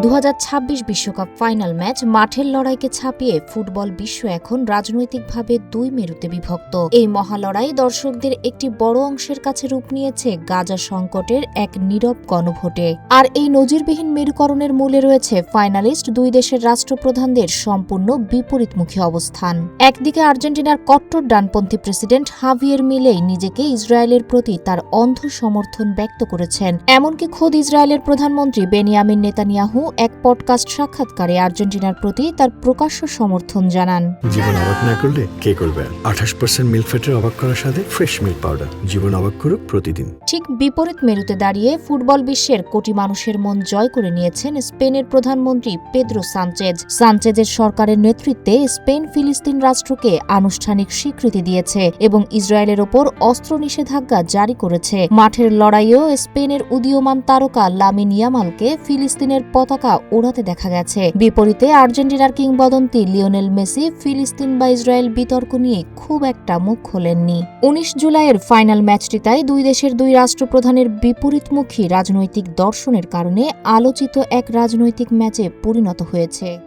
2026 বিশ্বকাপ final match মাঠের লড়াইকে ছাপিয়ে ফুটবল বিশ্ব এখন রাজনৈতিকভাবে দুই মেরুতে বিভক্ত। এই মহালড়াই দর্শকদের একটি বড় অংশের কাছে রূপ নিয়েছে গাজা সংকটের এক নীরব গণভোটে। আর এই নজিরবিহীন মেরুকরণের মূলে রয়েছে ফাইনালিস্ট দুই দেশের রাষ্ট্রপ্রধানদের সম্পূর্ণ বিপরীতমুখী অবস্থান। একদিকে আর্জেন্টিনার কট্টর ডানপন্থী প্রেসিডেন্ট হাভিয়ের মিলেই নিজেকে ইসরায়েলের প্রতি তার অন্ধ সমর্থন ব্যক্ত করেছেন। এমনকি খোদ ইসরায়েলের প্রধানমন্ত্রী বেনিয়ামিন নেতানিয়াহু এক পডকাস্ট সাক্ষাৎকারে আর্জেন্টিনার প্রতি তার প্রকাশ্য সমর্থন জানান। জীবন অবাক না করলে কে করবে? 28% মিল্ক ফ্যাটের অবাক করার সাথে ফ্রেশ মিল্ক পাউডার। জীবন অবাক করুক প্রতিদিন। ঠিক বিপরীত মেরুতে দাঁড়িয়ে ফুটবল বিশ্বের কোটি মানুষের মন জয় করে নিয়েছেন স্পেনের প্রধানমন্ত্রী পেদ্রো সানচেজ। সানচেজের সরকারের নেতৃত্বে স্পেন ফিলিস্তিন রাষ্ট্রকে আনুষ্ঠানিক স্বীকৃতি দিয়েছে এবং ইসরায়েলের ওপর অস্ত্র নিষেধাজ্ঞা জারি করেছে। মাঠের লড়াইয়েও স্পেনের উদীয়মান তারকা লামিন ইয়ামালকে ফিলিস্তিনের পতাকা ওড়াতে দেখা গেছে। বিপরীতে আর্জেন্টিনার কিংবদন্তি লিওনেল মেসি ফিলিস্তিন বা ইসরায়েল বিতর্ক নিয়ে খুব একটা মুখ খোলেননি। 19 জুলাইয়ের ফাইনাল ম্যাচটি তাই দুই দেশের দুই রাষ্ট্রপ্রধানের বিপরীতমুখী রাজনৈতিক দর্শনের কারণে আলোচিত এক রাজনৈতিক ম্যাচে পরিণত হয়েছে।